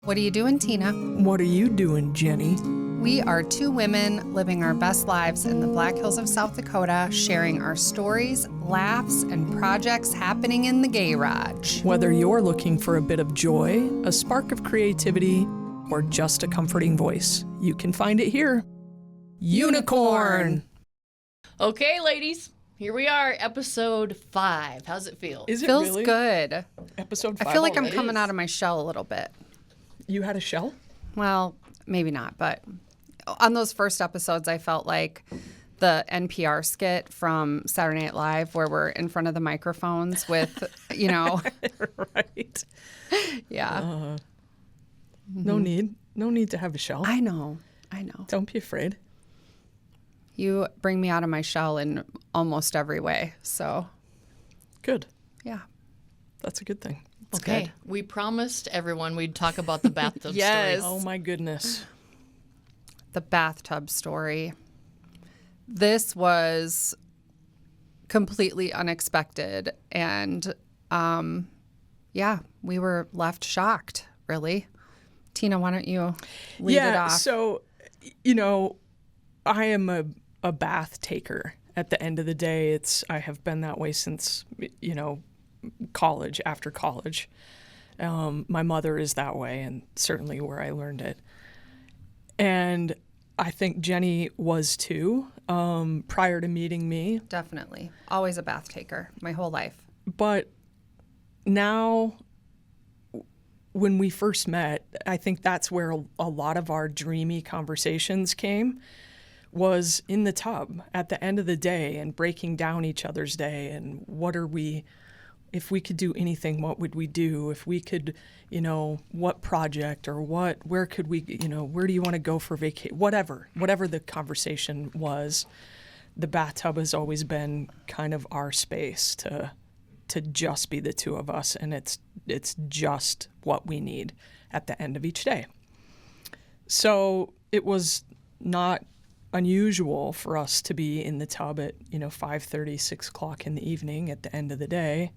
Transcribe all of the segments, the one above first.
What are you doing, Tina? What are you doing, Jenny? We are two women living our best lives in the Black Hills of South Dakota, sharing our stories, laughs, and projects happening in the garage. Whether you're looking for a bit of joy, a spark of creativity, or just a comforting voice, you can find it here. Unicorn! Okay, ladies, here we are, episode 5. How's it feel? Is it Feels really? good. Episode 5 I feel like I'm already? coming out of my shell a little bit. You had a shell? Well, maybe not, but on those first episodes, I felt like the NPR skit from Saturday Night Live where we're in front of the microphones with, Right. Yeah. No need to have a shell. I know. Don't be afraid. You bring me out of my shell in almost every way. So, Good. yeah. That's a good thing. It's Okay, good. we promised everyone we'd talk about the bathtub Yes. story. Oh my goodness. The Bathtub Story. This was completely unexpected. And, we were left shocked, really. Tina, why don't you lead it off? So, I am a bath taker. At the end of the day, I have been that way since, college, after college. My mother is that way, and certainly where I learned it. And I think Jenny was too, prior to meeting me. Definitely. Always a bath taker, my whole life. But now, when we first met, I think that's where a lot of our dreamy conversations came, was in the tub at the end of the day and breaking down each other's day and if we could do anything, what would we do? If we could, what project or where could we, where do you want to go for vacation? Whatever the conversation was, the bathtub has always been kind of our space to just be the two of us, and it's just what we need at the end of each day. So it was not unusual for us to be in the tub at 5:30, 6 o'clock in the evening at the end of the day.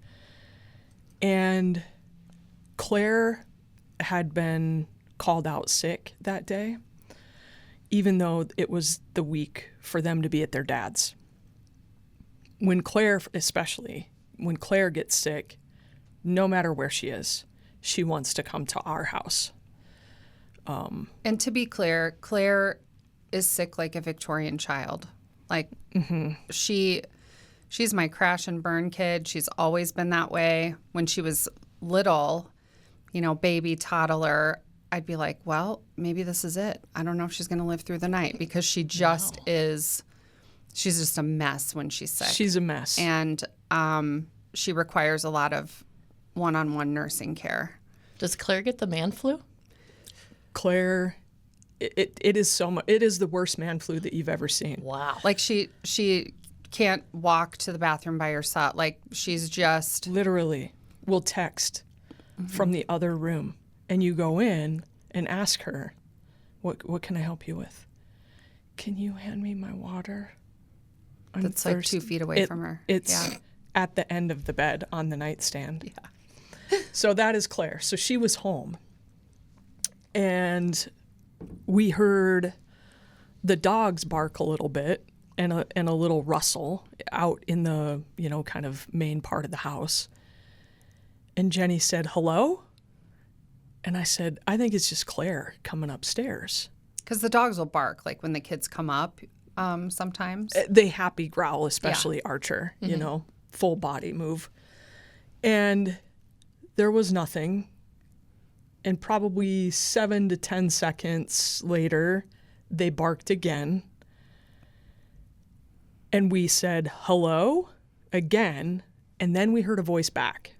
And Claire had been called out sick that day, even though it was the week for them to be at their dad's. When Claire gets sick, no matter where she is, she wants to come to our house. And to be clear, Claire is sick like a Victorian child. Like, she's my crash and burn kid. She's always been that way. When she was little, baby, toddler, I'd be like, well, maybe this is it. I don't know if she's going to live through the night because she just she's just a mess when she's sick. She's a mess. And she requires a lot of one-on-one nursing care. Does Claire get the man flu? Claire, it is so much. It is the worst man flu that you've ever seen. Wow. Like she can't walk to the bathroom by herself. Like she's just Literally will text from the other room, and you go in and ask her, what can I help you with? Can you hand me my water? I'm that's thirsty. like 2 feet away from her. It's at the end of the bed on the nightstand. Yeah. So that is Claire. So she was home, and we heard the dogs bark a little bit and a little rustle out in the, kind of main part of the house. And Jenny said, hello? And I said, I think it's just Claire coming upstairs. Because the dogs will bark, like when the kids come up sometimes. They happy growl, especially Archer, full body move. And there was nothing. And probably 7 to 10 seconds later, they barked again. And we said, hello, again. And then we heard a voice back.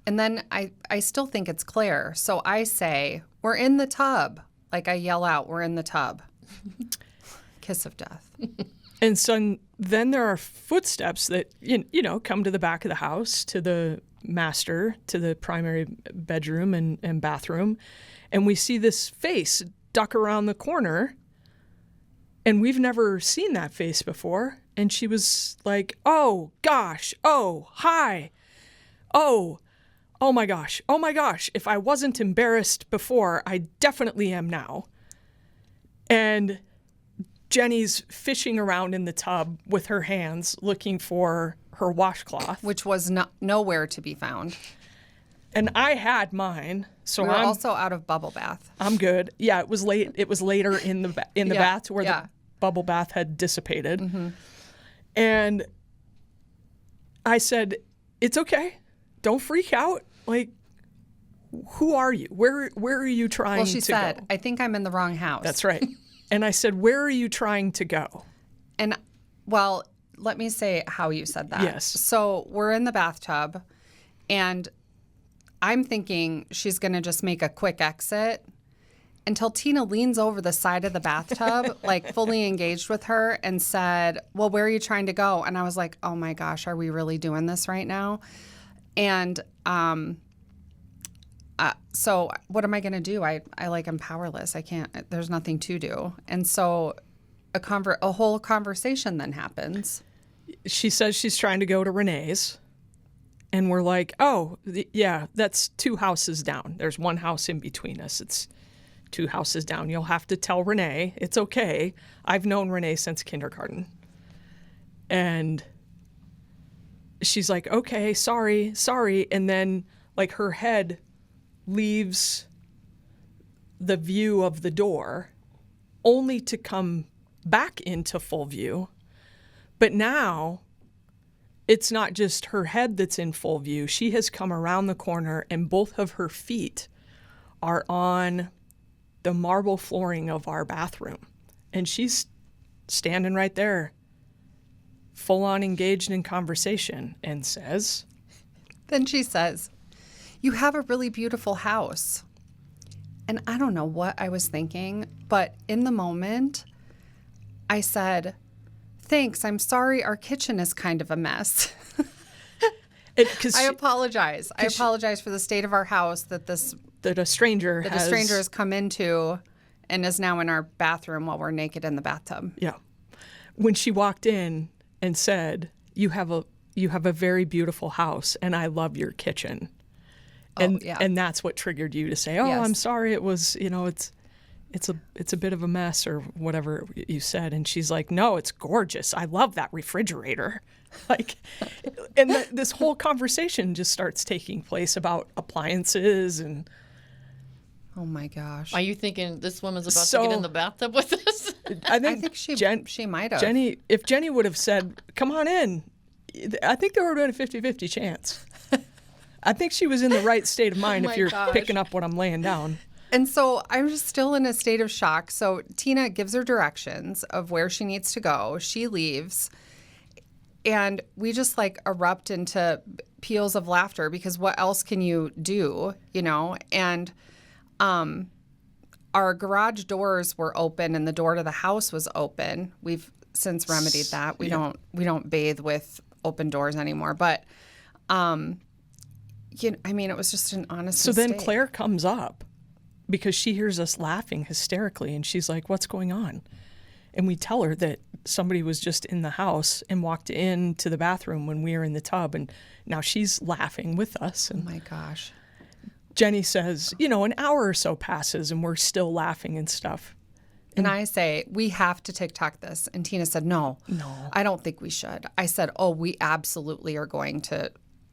And then I still think it's Claire. So I say, we're in the tub. Like I yell out, we're in the tub. Kiss of death. And so then there are footsteps that, come to the back of the house, to the master, to the primary bedroom and bathroom. And we see this face duck around the corner. And we've never seen that face before. And she was like, oh, gosh. Oh, hi. Oh, Oh my gosh. Oh my gosh. If I wasn't embarrassed before, I definitely am now. And Jenny's fishing around in the tub with her hands looking for her washcloth. Which was nowhere to be found. And I had mine. So We were I'm also out of bubble bath. I'm good. Yeah, it was late. It was later in the bath where yeah. the bubble bath had dissipated. And I said, "It's okay. Don't freak out. Like, who are you? Where are you trying Well, to she said, go?" I think I'm in the wrong house. That's right. And I said, "Where are you trying to go?" And, well, let me say how you said that. Yes. So we're in the bathtub, and I'm thinking she's going to just make a quick exit until Tina leans over the side of the bathtub, like fully engaged with her, and said, "Well, where are you trying to go?" And I was like, oh my gosh, are we really doing this right now? And so what am I going to do? I'm powerless. I can't, there's nothing to do. And so a whole conversation then happens. She says she's trying to go to Renee's. And we're like, "Oh, yeah, that's 2 houses down. There's 1 house in between us. It's 2 houses down. You'll have to tell Renee. It's okay. I've known Renee since kindergarten." And she's like, "Okay, sorry." And then, like, her head leaves the view of the door only to come back into full view. But now it's not just her head that's in full view. She has come around the corner and both of her feet are on the marble flooring of our bathroom. And she's standing right there, full on engaged in conversation, and says, Then she says, "You have a really beautiful house." And I don't know what I was thinking, but in the moment, I said, "Thanks, I'm sorry our kitchen is kind of a mess." I apologize. I apologize for the state of our house that a stranger has come into and is now in our bathroom while we're naked in the bathtub. Yeah. When she walked in and said, you have a very beautiful house and I love your kitchen." And that's what triggered you to say, "Oh, Yes. I'm sorry. It was, it's a bit of a mess," or whatever you said. And she's like, "No, it's gorgeous. I love that refrigerator." Like, and this whole conversation just starts taking place about appliances and. Oh my gosh. Are you thinking this woman's about to get in the bathtub with us? I think she might have. If Jenny would have said, "Come on in," I think there would have been a 50-50 chance. I think she was in the right state of mind if you're picking up what I'm laying down. And so I'm just still in a state of shock. So Tina gives her directions of where she needs to go. She leaves. And we just like erupt into peals of laughter because what else can you do, And our garage doors were open and the door to the house was open. We've since remedied that. We don't bathe with open doors anymore. But it was just an honest mistake. Then Claire comes up because she hears us laughing hysterically and she's like, "What's going on?" And we tell her that somebody was just in the house and walked into the bathroom when we were in the tub, and now she's laughing with us. And oh my gosh. Jenny says, an hour or so passes and we're still laughing and stuff. And I say, "We have to TikTok this." And Tina said, No, I don't think we should. I said, "Oh, we absolutely are going to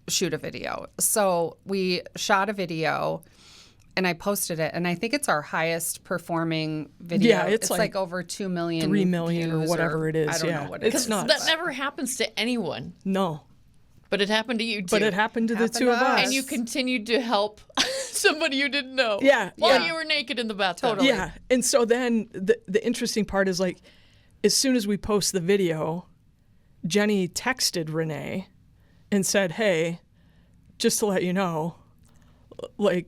shoot a video." So we shot a video and I posted it. And I think it's our highest performing video. Yeah, it's like over 2 million 3 million views or whatever it is. I don't know what it is. It's nuts. That never happens to anyone. No. But it happened to you too. But it happened to the two of us. And you continued to help somebody you didn't know. Yeah. While you were naked in the bathtub. Totally. Yeah. And so then the interesting part is, like, as soon as we post the video, Jenny texted Renee and said, "Hey, just to let you know, like,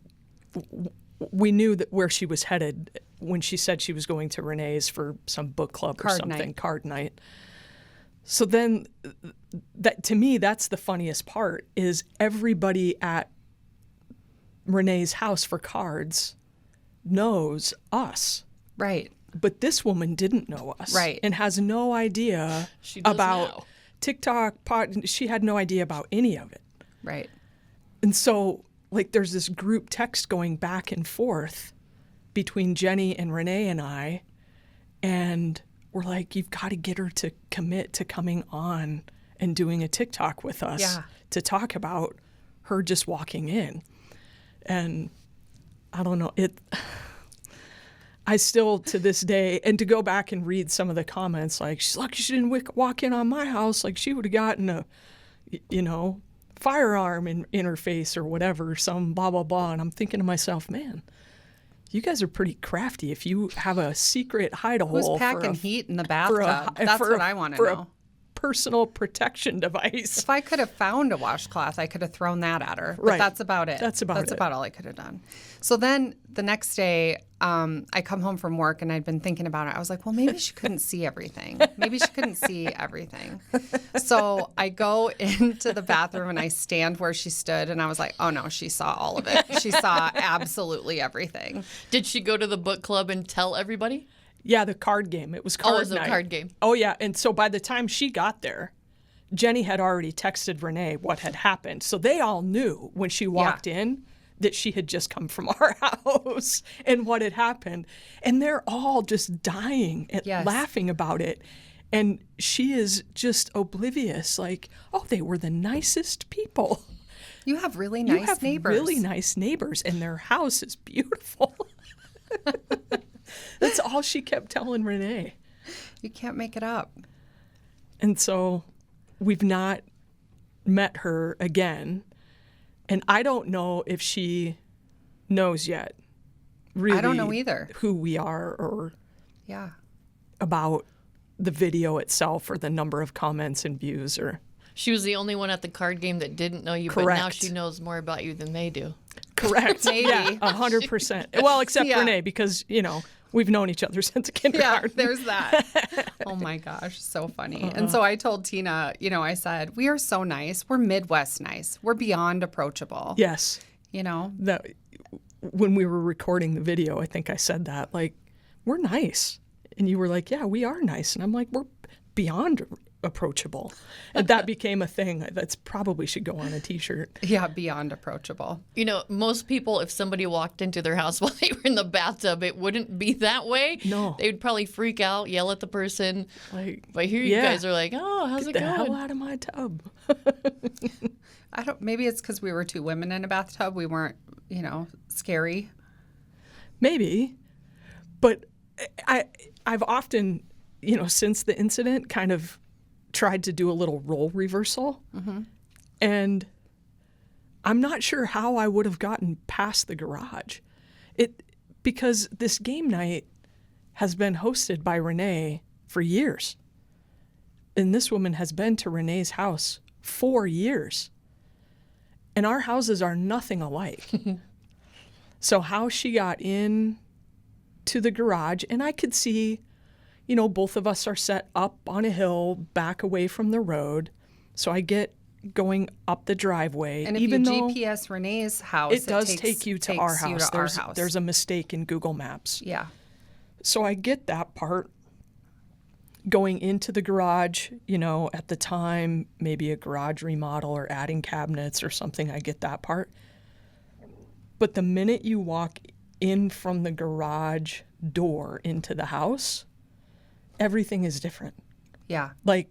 we knew that where she was headed when she said she was going to Renee's for some book club or something, card night." So then that, to me, that's the funniest part, is everybody at Renee's house for cards knows us. Right. But this woman didn't know us. Right. And has no idea She does about now. TikTok. She had no idea about any of it. Right. And so, like there's this group text going back and forth between Jenny and Renee and I, and we're like, you've got to get her to commit to coming on and doing a TikTok with us to talk about her just walking in. And I don't know, I still to this day, and to go back and read some of the comments, like, she's lucky she didn't walk in on my house, like she would have gotten a, firearm in her face or whatever, some blah, blah, blah. And I'm thinking to myself, man, you guys are pretty crafty if you have a secret hide-a-hole. Who's packing heat in the bathtub? That's what I want to know. Personal protection device. If I could have found a washcloth, I could have thrown that at her. But Right. that's about it. That's about all I could have done. So then the next day, I come home from work and I'd been thinking about it. I was like, well, maybe she couldn't see everything. Maybe she couldn't see everything. So I go into the bathroom and I stand where she stood and I was like, oh no, she saw all of it. She saw absolutely everything. Did she go to the book club and tell everybody? Yeah, the card game. It was card Oh, it was night. a card game. Oh, yeah. And so by the time she got there, Jenny had already texted Renee what had happened. So they all knew when she walked in that she had just come from our house and what had happened. And they're all just dying and laughing about it. And she is just oblivious, like, oh, they were the nicest people. You have really nice neighbors. Really nice neighbors, and their house is beautiful. That's all she kept telling Renee. You can't make it up. And so we've not met her again. And I don't know if she knows yet, really. I don't know either. Who we are or Yeah. about the video itself or the number of comments and views. Or She was the only one at the card game that didn't know you, but now Correct. she knows more about you than they do. Correct. Maybe. Yeah, 100%. Well, except Yeah. Renee, because, we've known each other since Yeah, kindergarten. there's that. Oh my gosh, so funny. And so I told Tina, I said, we are so nice. We're Midwest nice. We're beyond approachable. Yes. That When we were recording the video, I think I said that, like, we're nice. And you were like, yeah, we are nice. And I'm like, we're beyond approachable. And that became a thing that's probably should go on a T-shirt. Yeah, beyond approachable. Most people, if somebody walked into their house while they were in the bathtub, it wouldn't be that way. No. They would probably freak out, yell at the person. Like, But here you guys are like, oh, how's get it the going? hell out of my tub. Maybe it's because we were two women in a bathtub. We weren't, scary. Maybe. But I've often, since the incident, kind of tried to do a little role reversal. Mm-hmm. And I'm not sure how I would have gotten past the garage. Because this game night has been hosted by Renee for years. And this woman has been to Renee's house 4 years. And our houses are nothing alike. So how she got in to the garage, and I could see, both of us are set up on a hill back away from the road. So I get going up the driveway. And if even you though GPS Renee's house, it does take you to our house. There's a mistake in Google Maps. Yeah. So I get that part. Going into the garage, at the time, maybe a garage remodel or adding cabinets or something, I get that part. But the minute you walk in from the garage door into the house, everything is different. Yeah. Like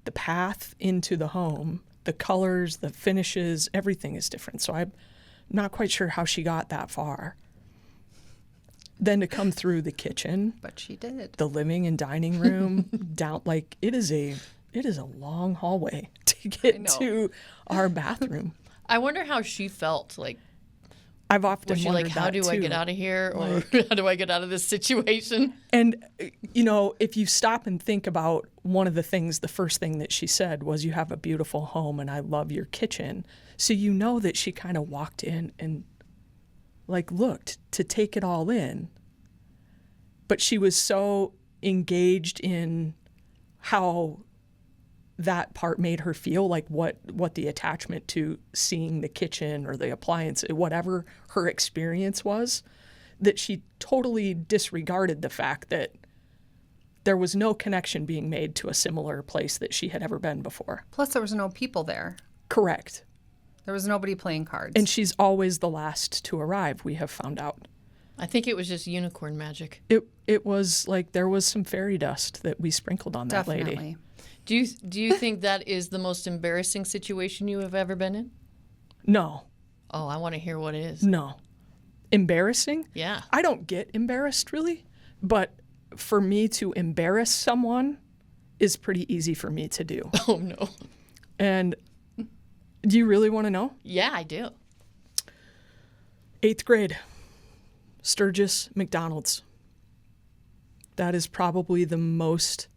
the path into the home, the colors, the finishes, everything is different. So I'm not quite sure how she got that far. Then to come through the kitchen, But she did. the living and dining room, down, like it is a long hallway to get to our bathroom. I wonder how she felt. Like, I've often was she wondered like, how that do I too. get out of here? Or how do I get out of this situation? And, if you stop and think about one of the things, the first thing that she said was, you have a beautiful home and I love your kitchen. So that she kind of walked in and looked to take it all in. But she was so engaged in how that part made her feel, like what the attachment to seeing the kitchen or the appliance, whatever her experience was, that she totally disregarded the fact that there was no connection being made to a similar place that she had ever been before. Plus, there was no people there. Correct. There was nobody playing cards. And she's always the last to arrive, we have found out. I think it was just unicorn magic. It was like there was some fairy dust that we sprinkled on that Definitely. lady. Do you think that is the most embarrassing situation you have ever been in? No. Oh, I want to hear what it is. No. Embarrassing? Yeah. I don't get embarrassed really, but for me to embarrass someone is pretty easy for me to do. Oh, no. And do you really want to know? Yeah, I do. 8th grade, Sturgis McDonald's. That is probably the most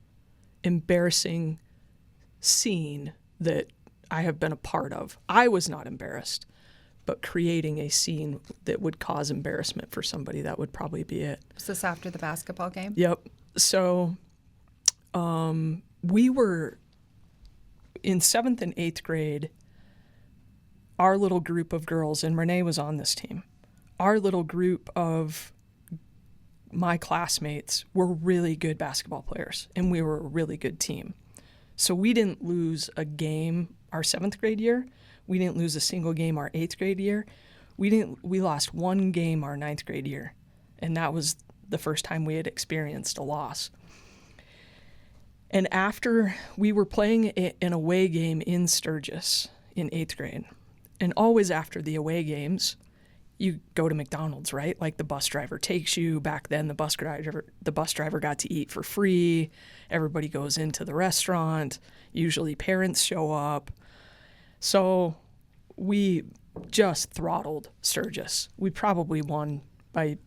embarrassing scene that I have been a part of. I was not embarrassed, but creating a scene that would cause embarrassment for somebody, that would probably be it. Was this after the basketball game? Yep. So we were in 7th and 8th grade, our little group of girls, and Renee was on this team, our little group of my classmates were really good basketball players, and we were a really good team. So we didn't lose a game our 7th grade year. We didn't lose a single game our 8th grade year. We lost one game our 9th grade year, and that was the first time we had experienced a loss. And after we were playing an away game in Sturgis in 8th grade, and always after the away games, you go to McDonald's, right? Like the bus driver takes you. Back then, the bus driver got to eat for free. Everybody goes into the restaurant. Usually parents show up. So we just throttled Sturgis. We probably won by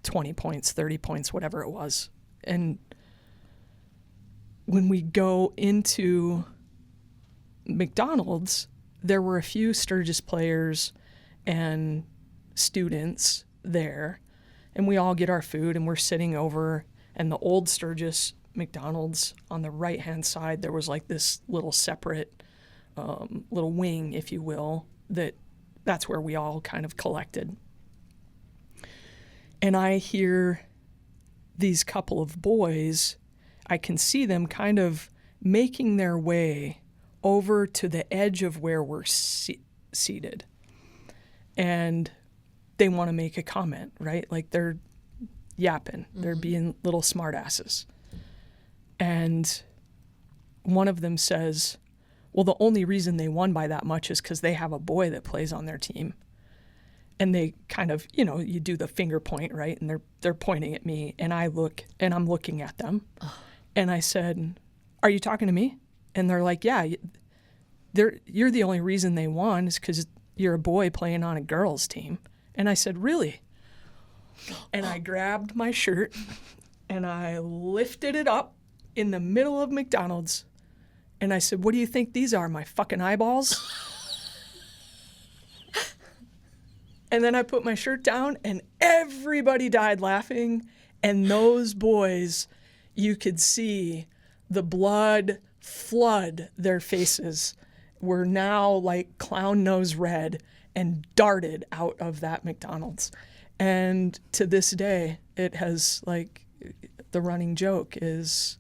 20 points, 30 points, whatever it was. And when we go into McDonald's, there were a few Sturgis players and students there, and we all get our food, and we're sitting over, and the old Sturgis McDonald's, on the right-hand side, there was like this little separate little wing, if you will, that's where we all kind of collected. And I hear these couple of boys, I can see them kind of making their way over to the edge of where we're seated. And they want to make a comment, right? Like they're yapping. They're being little smartasses. And one of them says, well, the only reason they won by that much is because they have a boy that plays on their team. And they kind of, you do the finger point, right? And they're pointing at me, and I look, and I'm looking at them. And I said, are you talking to me? And they're like, yeah, you're the only reason they won is because you're a boy playing on a girls' team. And I said, really? And I grabbed my shirt, and I lifted it up in the middle of McDonald's. And I said, what do you think these are, my fucking eyeballs? And then I put my shirt down, and everybody died laughing. And those boys, you could see the blood flood their faces, were now like clown nose red and darted out of that McDonald's. And to this day, it has like, the running joke is,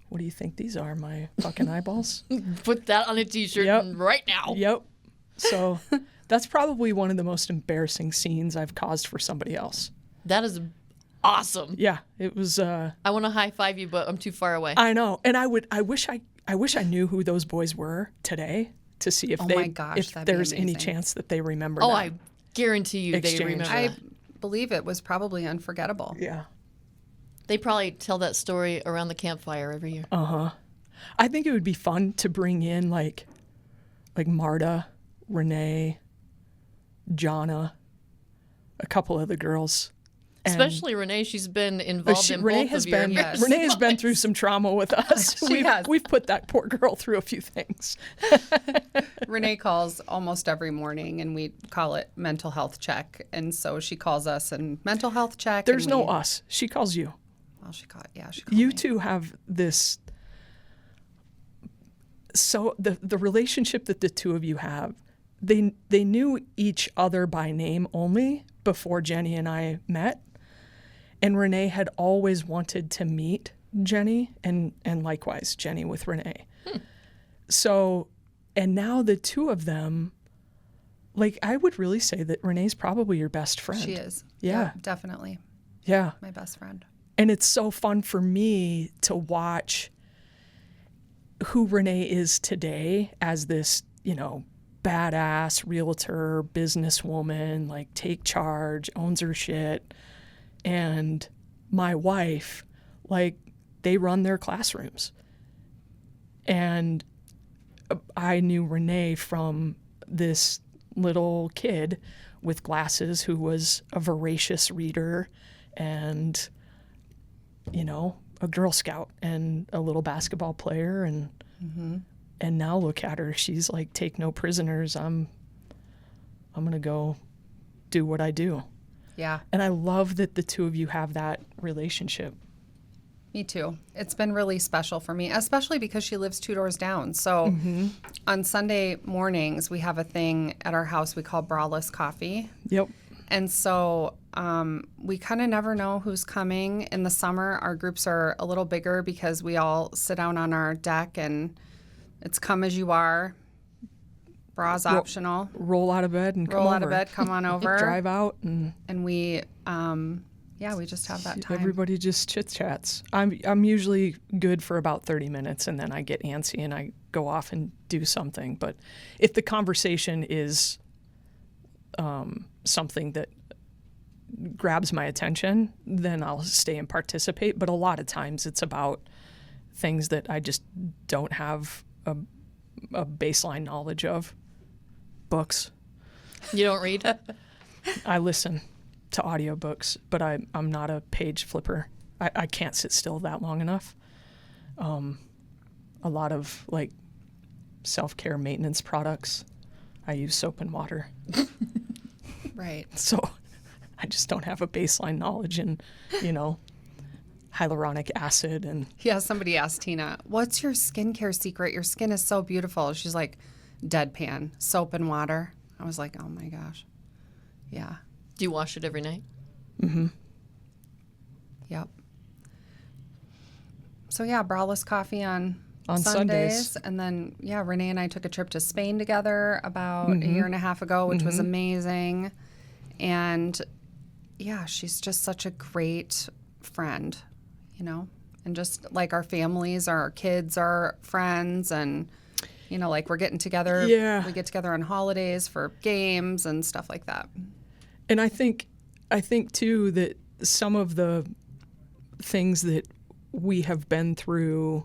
what do you think these are, my fucking eyeballs? Put that on a t-shirt right now. Yep. So that's probably one of the most embarrassing scenes I've caused for somebody else. That is awesome. Yeah, it was. I want to high five you, but I'm too far away. I know, and I wish I knew who those boys were today to see if if there's any chance that they remember. Oh, I guarantee you exchange. they remember. I that. believe it was probably unforgettable. Yeah. They probably tell that story around the campfire every year. I think it would be fun to bring in like Marta, Renee, Jonna, a couple of the girls. Especially Renee, she's been involved in Renee both has of your been yes. Renee has been through some trauma with us. We've put that poor girl through a few things. Renee calls almost every morning, and we call it mental health check. And so she calls us and mental health check. There's no us. She calls you. Well, she called me. You two have this. So the relationship that the two of you have, they knew each other by name only before Jenny and I met. And Renee had always wanted to meet Jenny, and likewise Jenny with Renee. So, and now the two of them like, I would really say that Renee's probably your best friend. She is. Yeah. Definitely. Yeah. My best friend. And it's so fun for me to watch who Renee is today as this, badass realtor, businesswoman, like take charge, owns her shit. And my wife, like, they run their classrooms. And I knew Renee from this little kid with glasses who was a voracious reader and, a Girl Scout and a little basketball player. And now look at her. She's like, take no prisoners. I'm going to go do what I do. Yeah. And I love that the two of you have that relationship. Me too. It's been really special for me, especially because she lives 2 doors down. So on Sunday mornings, we have a thing at our house we call Braless Coffee. Yep. And so we kind of never know who's coming. In the summer, our groups are a little bigger because we all sit down on our deck and it's come as you are. Bra's optional. Roll out of bed and come over. Roll out of bed, come on over. Drive out and we, we just have that time. everybody just chit chats. I'm usually good for about 30 minutes and then I get antsy and I go off and do something. But if the conversation is something that grabs my attention, then I'll stay and participate. But a lot of times it's about things that I just don't have a baseline knowledge of. Books. You don't read? I listen to audiobooks, but I'm not a page flipper. I can't sit still that long enough. A lot of like self-care maintenance products. I use soap and water. Right. So I just don't have a baseline knowledge in, hyaluronic acid and Yeah, somebody asked Tina, what's your skincare secret? Your skin is so beautiful. She's like, deadpan, soap and water. I was like, oh my gosh. Yeah. Do you wash it every night? mm-hmm. Yep. So yeah, Braless Coffee on Sundays. And then, Renee and I took a trip to Spain together about a year and a half ago, which was amazing. And yeah, she's just such a great friend, and just like our families, our kids are friends and, like we're getting together. Yeah. We get together on holidays for games and stuff like that. And I think too that some of the things that we have been through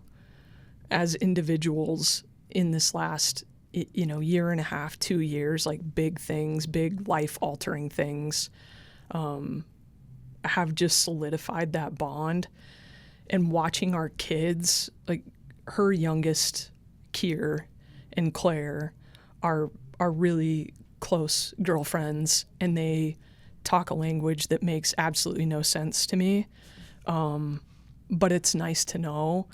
as individuals in this last, year and a half, 2 years, like big things, big life-altering things, have just solidified that bond. And watching our kids, like her youngest, Kier, and Claire, are really close girlfriends, and they talk a language that makes absolutely no sense to me. But it's nice to know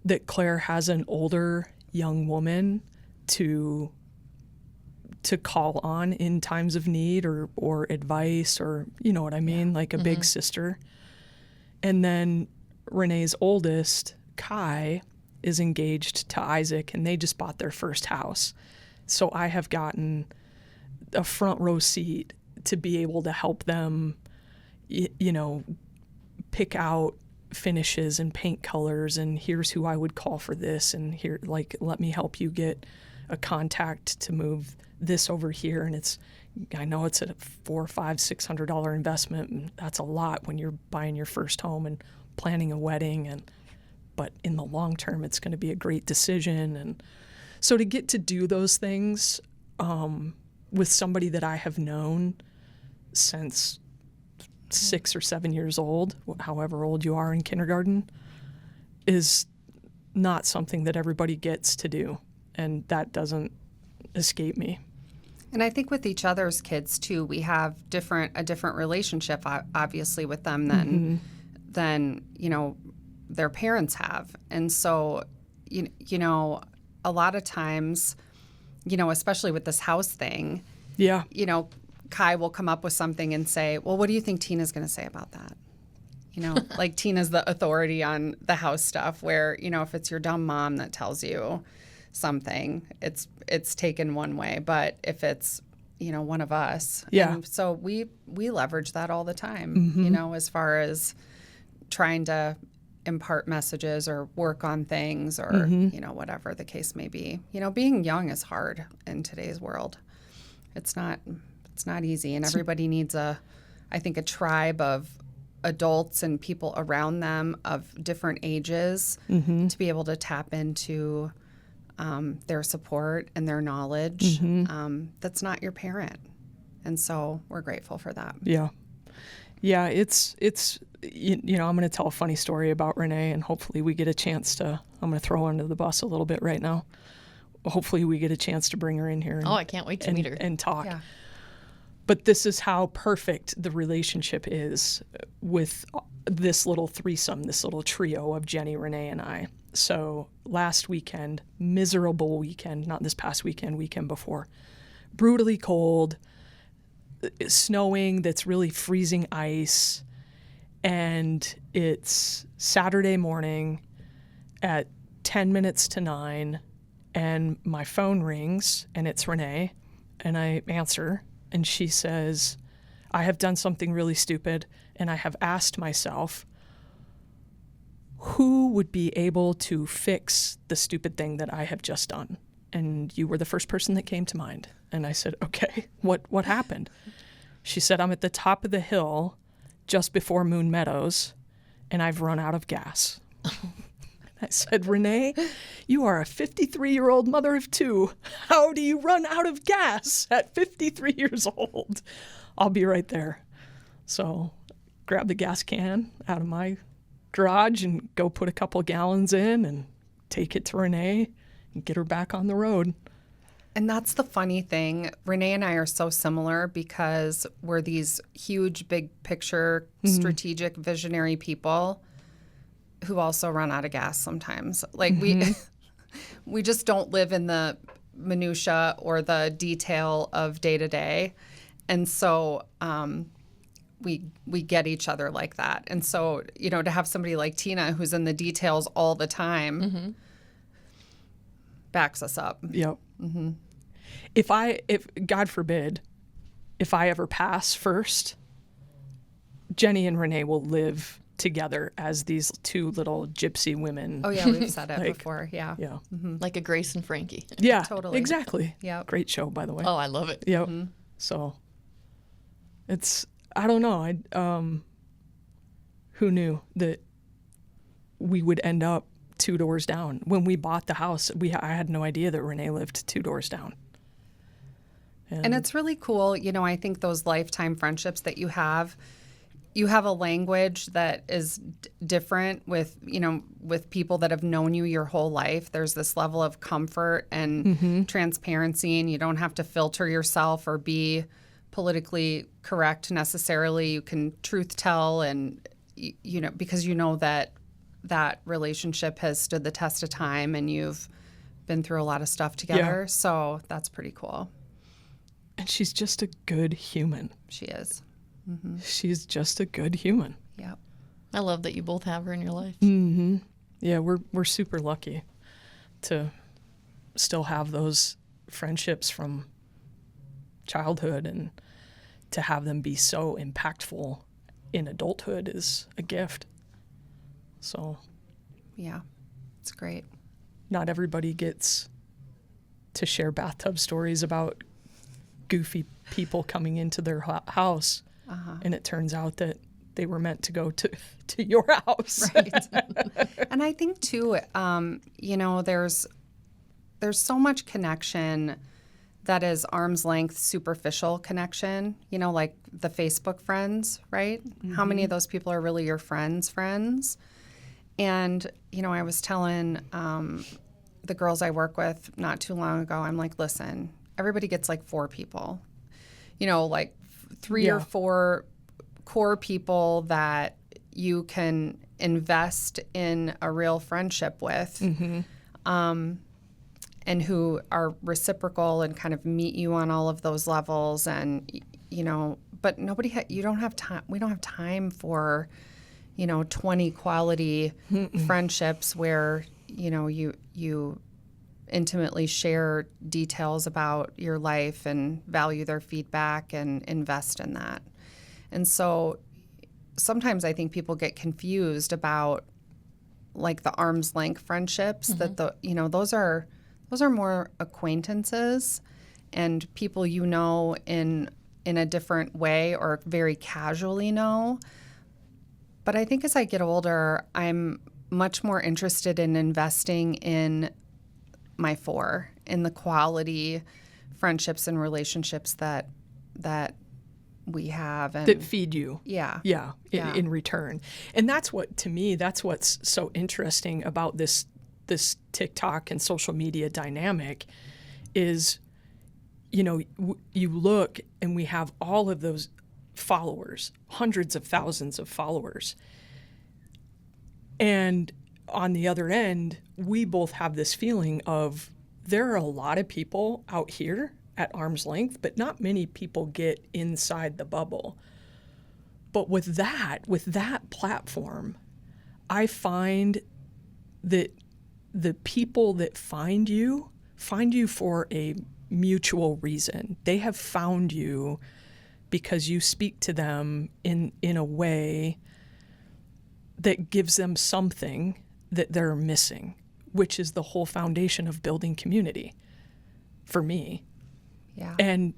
that Claire has an older young woman to call on in times of need or advice or, you know what I mean, like a big sister. And then Renee's oldest, Kai, is engaged to Isaac, and they just bought their first house. So I have gotten a front row seat to be able to help them, pick out finishes and paint colors, and here's who I would call for this, and here, like, let me help you get a contact to move this over here. And I know it's a $400, $500, $600 investment, and that's a lot when you're buying your first home and planning a wedding, but in the long term, it's going to be a great decision. And so to get to do those things with somebody that I have known since 6 or 7 years old, however old you are in kindergarten, is not something that everybody gets to do. And that doesn't escape me. And I think with each other's kids too, we have a different relationship, obviously, with them than their parents have. And so, a lot of times, especially with this house thing, yeah, Kai will come up with something and say, well, what do you think Tina's going to say about that? Like Tina's the authority on the house stuff where, if it's your dumb mom that tells you something, it's taken one way. But if it's, one of us. Yeah. And so we leverage that all the time, as far as trying to impart messages or work on things or, whatever the case may be. Being young is hard in today's world. It's not easy. And everybody needs I think a tribe of adults and people around them of different ages to be able to tap into their support and their knowledge. That's not your parent. And so we're grateful for that. Yeah. Yeah, it's I'm going to tell a funny story about Renee, and hopefully we get a chance to, I'm going to throw her under the bus a little bit right now. Hopefully we get a chance to bring her in here. I can't wait to meet her. And talk. Yeah. But this is how perfect the relationship is with this little threesome, this little trio of Jenny, Renee, and I. So last weekend, miserable weekend, not this past weekend, weekend before, brutally cold, snowing that's really freezing ice, and it's Saturday morning at 10 minutes to 9, and my phone rings, and it's Renee, and I answer, and she says, I have done something really stupid, and I have asked myself, who would be able to fix the stupid thing that I have just done? And you were the first person that came to mind. And I said, okay, what happened? She said, I'm at the top of the hill just before Moon Meadows, and I've run out of gas. I said, Renee, you are a 53-year-old mother of 2. How do you run out of gas at 53 years old? I'll be right there. So grab the gas can out of my garage and go put a couple gallons in and take it to Renee and get her back on the road. And that's the funny thing. Renee and I are so similar because we're these huge, big picture, strategic, visionary people who also run out of gas sometimes. Like we just don't live in the minutia or the detail of day to day. And so we get each other like that. And so, to have somebody like Tina who's in the details all the time backs us up. Yep. If God forbid, if I ever pass first, Jenny and Renee will live together as these 2 little gypsy women. Oh yeah, we've said it before. Yeah. Yeah. Like a Grace and Frankie. Yeah. Totally. Exactly. Yeah. Great show, by the way. Oh, I love it. Yep. So it's, I don't know. Who knew that we would end up 2 doors down? When we bought the house, I had no idea that Renee lived 2 doors down. And it's really cool. I think those lifetime friendships that you have a language that is different with people that have known you your whole life. There's this level of comfort and transparency, and you don't have to filter yourself or be politically correct necessarily. You can truth tell, and because that relationship has stood the test of time, and you've been through a lot of stuff together. Yeah. So that's pretty cool. And she's just a good human. She is. She's just a good human. Yep. I love that you both have her in your life. Yeah, we're super lucky to still have those friendships from childhood, and to have them be so impactful in adulthood is a gift. So Yeah. It's great. not everybody gets to share bathtub stories about goofy people coming into their house. And it turns out that they were meant to go to your house. Right. And I think too, there's so much connection that is arm's length, superficial connection, like the Facebook friends, right? How many of those people are really your friends? And, I was telling the girls I work with not too long ago, I'm like, listen, everybody gets like 4 people, like 3 or 4 core people that you can invest in a real friendship with, and who are reciprocal and kind of meet you on all of those levels. And, but you don't have time. We don't have time for, 20 quality friendships where, you intimately share details about your life and value their feedback and invest in that. And so sometimes I think people get confused about like the arm's length friendships that those are more acquaintances and people in a different way or very casually know. But I think as I get older, I'm much more interested in investing in my in the quality friendships and relationships that we have and that feed you. Yeah. In return. And that's what's so interesting about this TikTok and social media dynamic is, you look and we have all of those followers, hundreds of thousands of followers. And on the other end, we both have this feeling of there are a lot of people out here at arm's length, but not many people get inside the bubble. But with that platform, I find that the people that find you for a mutual reason. They have found you because you speak to them in a way that gives them something that they're missing, which is the whole foundation of building community for me. Yeah. And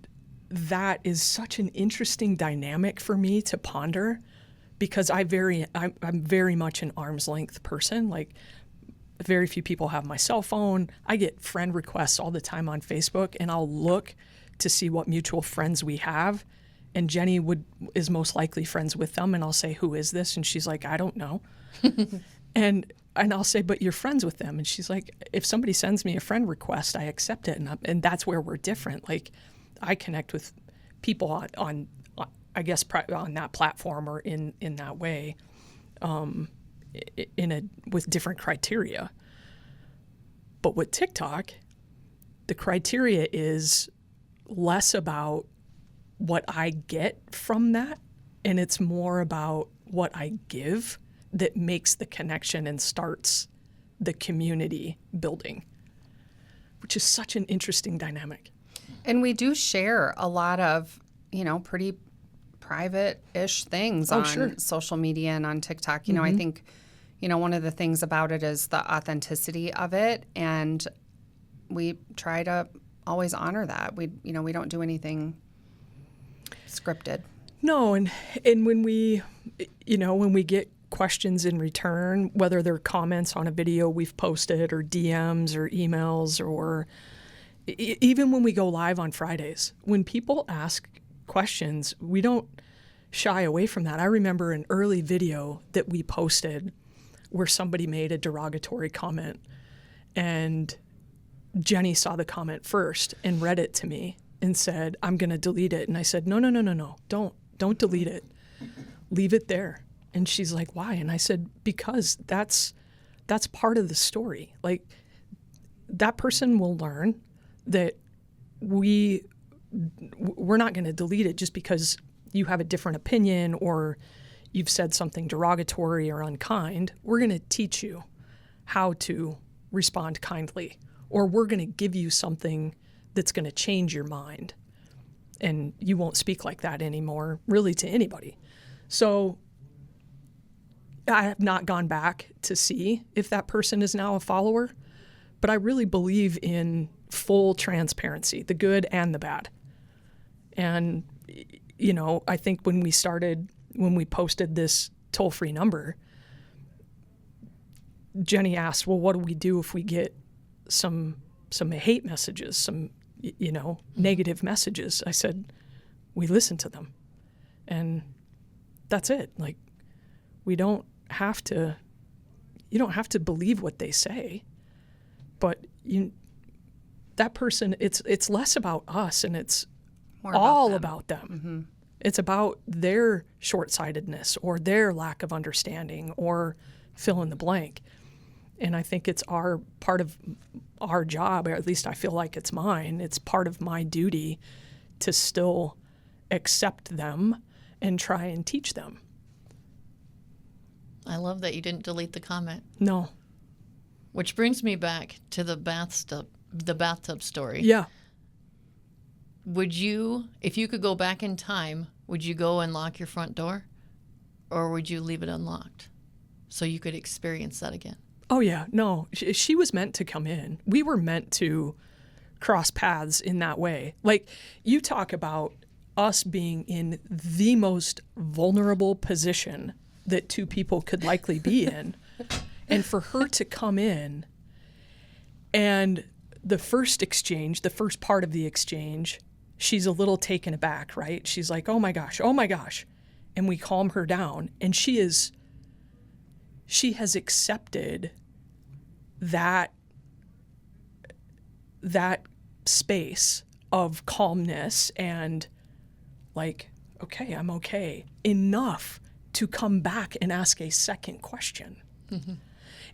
that is such an interesting dynamic for me to ponder because I'm very much an arm's length person. Like very few people have my cell phone. I get friend requests all the time on Facebook and I'll look to see what mutual friends we have. And Jenny is most likely friends with them. And I'll say, who is this? And she's like, I don't know. And I'll say, but you're friends with them. And she's like, if somebody sends me a friend request, I accept it. And that's where we're different. Like I connect with people on I guess, on that platform or in that way, with different criteria. But with TikTok, the criteria is less about what I get from that, and it's more about what I give that makes the connection and starts the community building, which is such an interesting dynamic. And we do share a lot of, pretty private-ish things on social media and on TikTok. I think, one of the things about it is the authenticity of it, and we try to always honor that. We don't do anything scripted. No, and when we get questions in return, whether they're comments on a video we've posted or DMs or emails or even when we go live on Fridays, when people ask questions, we don't shy away from that. I remember an early video that we posted where somebody made a derogatory comment and Jenny saw the comment first and read it to me and said, I'm going to delete it. And I said, no, don't delete it. Leave it there. And she's like, why? And I said, because that's part of the story. Like that person will learn that we're not going to delete it just because you have a different opinion or you've said something derogatory or unkind. We're going to teach you how to respond kindly, or we're going to give you something that's going to change your mind and you won't speak like that anymore, really, to anybody. So I have not gone back to see if that person is now a follower, but I really believe in full transparency, the good and the bad. And, I think when we posted this toll-free number, Jenny asked, well, what do we do if we get some hate messages, some, negative messages? I said, we listen to them. And that's it. Like, you don't have to believe what they say, but that person, it's less about us and it's more all about them. Mm-hmm. It's about their short-sightedness or their lack of understanding or fill in the blank. And I think it's part of our job, or at least I feel like it's mine. It's part of my duty to still accept them and try and teach them. I love that you didn't delete the comment. No. Which brings me back to the bathtub the bathtub story. Yeah. Would you, if you could go back in time, would you go and lock your front door? Or would you leave it unlocked so you could experience that again? Oh, yeah. No, she was meant to come in. We were meant to cross paths in that way. Like, you talk about us being in the most vulnerable position that two people could likely be in. And for her to come in, and the first exchange, the first part of the exchange, she's a little taken aback, right? She's like, oh my gosh. And we calm her down. And she has accepted that space of calmness and like, okay, I'm okay, enough to come back and ask a second question. Mm-hmm.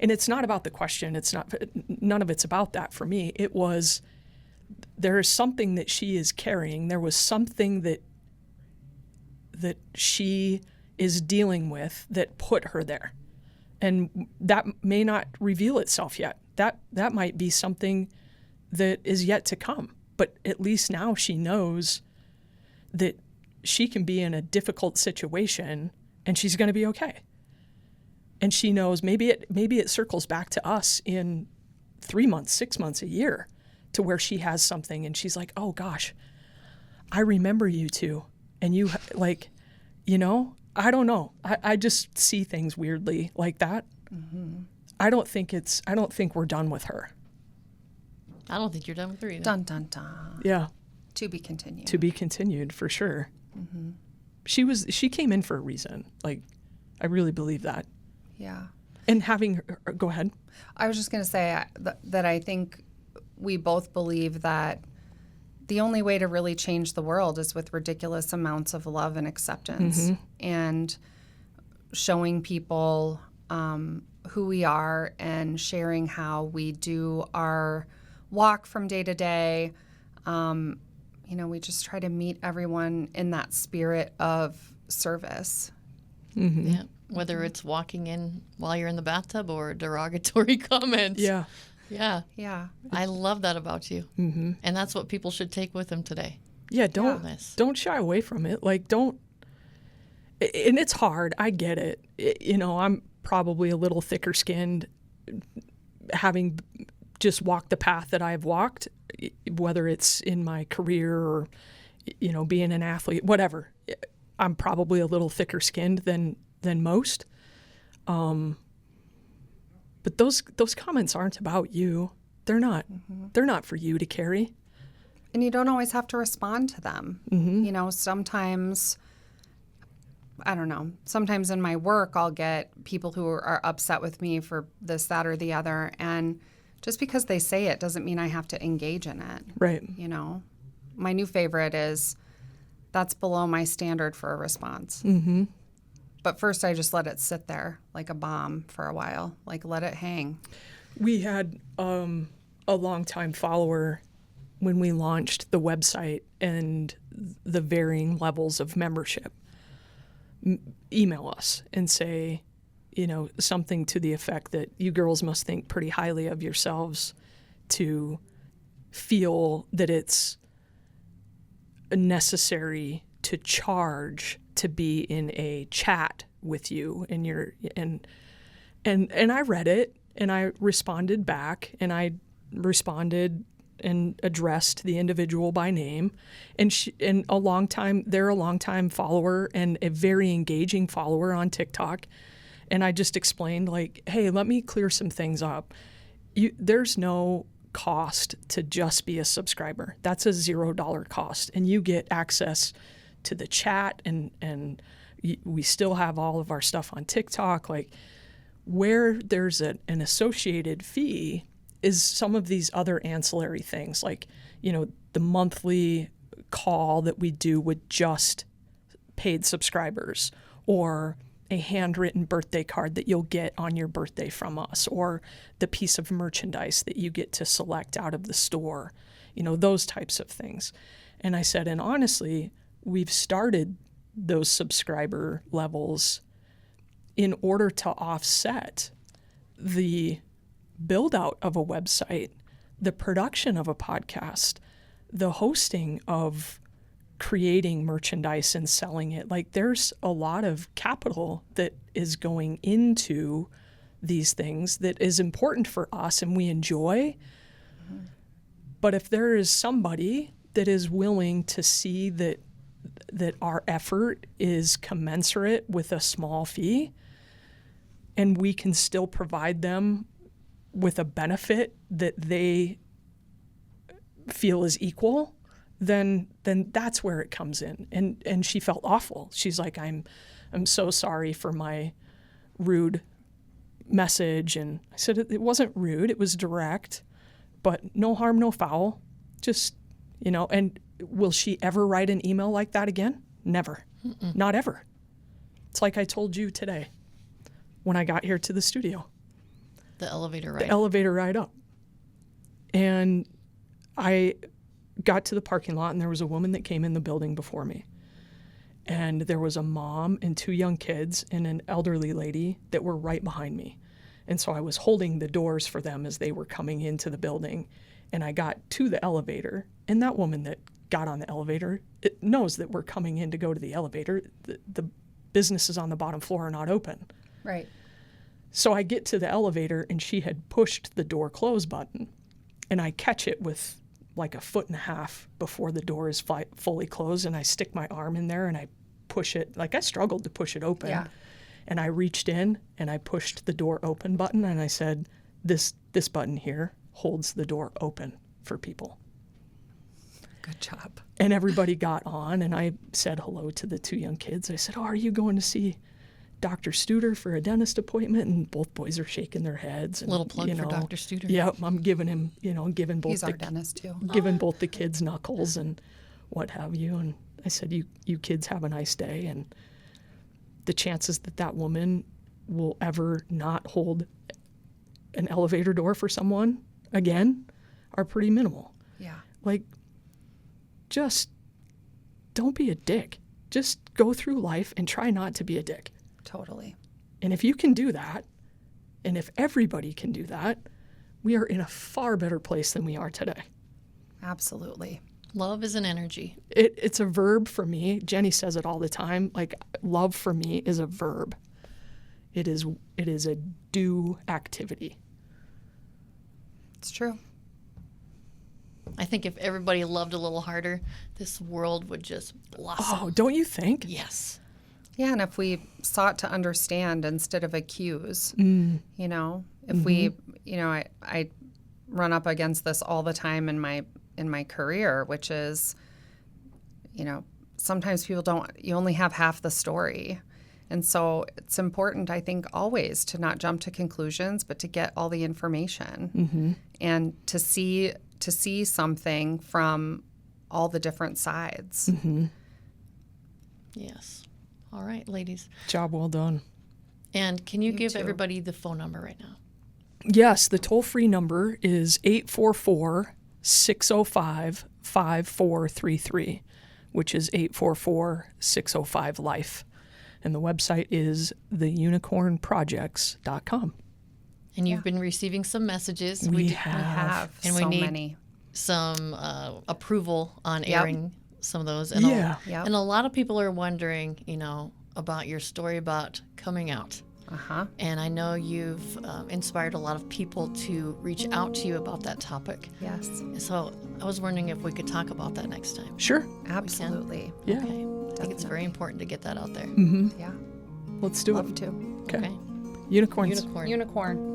And it's not about the question. None of it's about that for me. It was, there is something that she is carrying. There was something that she is dealing with that put her there. And that may not reveal itself yet. That might be something that is yet to come. But at least now she knows that she can be in a difficult situation and she's going to be okay. And she knows maybe it circles back to us in 3 months, 6 months, a year, to where she has something and she's like, oh gosh, I remember you two. And you, like, you know, I don't know. I just see things weirdly like that. Mm-hmm. I don't think we're done with her. I don't think you're done with her either. Dun, dun, dun. Yeah. To be continued. To be continued, for sure. Mm-hmm. She came in for a reason. Like, I really believe that. Yeah. And having her, go ahead. I was just going to say that I think we both believe that the only way to really change the world is with ridiculous amounts of love and acceptance, mm-hmm. and showing people who we are and sharing how we do our walk from day to day. You know, we just try to meet everyone in that spirit of service. Mm-hmm. Yeah. Whether it's walking in while you're in the bathtub or derogatory comments. Yeah. Yeah. Yeah. I love that about you. Mm-hmm. And that's what people should take with them today. Yeah, don't shy away from it. Like, don't, and it's hard. I get it. You know, I'm probably a little thicker skinned, having just walked the path that I've walked, whether it's in my career or, you know, being an athlete, whatever. I'm probably a little thicker skinned than most. But those comments aren't about you. They're not. Mm-hmm. They're not for you to carry. And you don't always have to respond to them. Mm-hmm. You know, sometimes, I don't know, sometimes in my work I'll get people who are upset with me for this, that, or the other. And just because they say it doesn't mean I have to engage in it. Right. You know, my new favorite is, that's below my standard for a response. Mm-hmm. But first I just let it sit there like a bomb for a while, like let it hang. We had a longtime follower when we launched the website and the varying levels of membership email us and say, you know, something to the effect that you girls must think pretty highly of yourselves to feel that it's necessary to charge to be in a chat with you and I read it and I responded back and I responded and addressed the individual by name, and they're a longtime follower and a very engaging follower on TikTok. And I just explained, like, hey, let me clear some things up. There's no cost to just be a subscriber. That's a $0 cost, and you get access to the chat, and we still have all of our stuff on TikTok. Like, where there's an associated fee is some of these other ancillary things, like, you know, the monthly call that we do with just paid subscribers, or a handwritten birthday card that you'll get on your birthday from us, or the piece of merchandise that you get to select out of the store, you know, those types of things. And I said, and honestly, we've started those subscriber levels in order to offset the build out of a website the production of a podcast, the hosting of creating merchandise and selling it, like there's a lot of capital that is going into these things that is important for us and we enjoy. But if there is somebody that is willing to see that our effort is commensurate with a small fee, and we can still provide them with a benefit that they feel is equal, then that's where it comes in. And she felt awful. She's like, I'm so sorry for my rude message. And I said, it wasn't rude, it was direct, but no harm, no foul. Just, and will she ever write an email like that again? Never. Mm-mm. Not ever. It's like I told you today when I got here to the studio. The elevator ride. The elevator ride up. And I got to the parking lot, and there was a woman that came in the building before me. And there was a mom and 2 young kids and an elderly lady that were right behind me. And so I was holding the doors for them as they were coming into the building. And I got to the elevator, and that woman that got on the elevator knows that we're coming in to go to the elevator. The businesses on the bottom floor are not open. Right. So I get to the elevator, and she had pushed the door close button, and I catch it with like 1.5 feet before the door is fully closed, and I stick my arm in there and I push it. Like I struggled to push it open. Yeah. And I reached in and I pushed the door open button, and I said, this button here holds the door open for people. Good job. And everybody got on, and I said hello to the 2 young kids. I said, are you going to see Dr. Studer for a dentist appointment? And both boys are shaking their heads. And, little plug for Dr. Studer. Yep, I'm giving him, giving both He's our dentist too. Giving both the kids knuckles and what have you. And I said, you kids have a nice day. And the chances that woman will ever not hold an elevator door for someone again are pretty minimal. Yeah. Like, just don't be a dick. Just go through life and try not to be a dick. Totally. And if you can do that, and if everybody can do that, we are in a far better place than we are today. Absolutely. Love is an energy. It's a verb for me. Jenny says it all the time. Like, love for me is a verb. It is a do activity. It's true. I think if everybody loved a little harder, this world would just blossom. Oh, don't you think? Yes. Yeah, and if we sought to understand instead of accuse, if we, I run up against this all the time in my career, which is, sometimes people you only have half the story. And so it's important, I think, always to not jump to conclusions, but to get all the information and to see something from all the different sides. Mm-hmm. Yes. All right, ladies. Job well done. And can you give too. everybody the phone number right now? Yes, the toll-free number is 844-605-5433, which is 844-605-LIFE. And the website is theunicornprojects.com. And you've been receiving some messages. We We have And so we need many. some approval on Yep. airing some of those. And Yeah. Yep. and a lot of people are wondering, about your story about coming out. Uh-huh. And I know you've inspired a lot of people to reach out to you about that topic. Yes. So I was wondering if we could talk about that next time. Sure. Absolutely. Yeah. Okay. I think it's very important to get that out there. Mm-hmm. Yeah. Let's do Love it. to. Okay. Unicorns. Unicorn.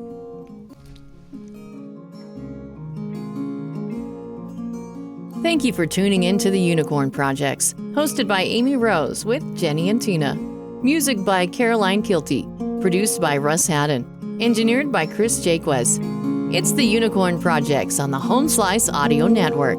Thank you for tuning in to the Unicorn Projects, hosted by Amy Rose with Jenny and Tina. Music by Caroline Kilty. Produced by Russ Haddon. Engineered by Chris Jaquez. It's the Unicorn Projects on the Home Slice Audio Network.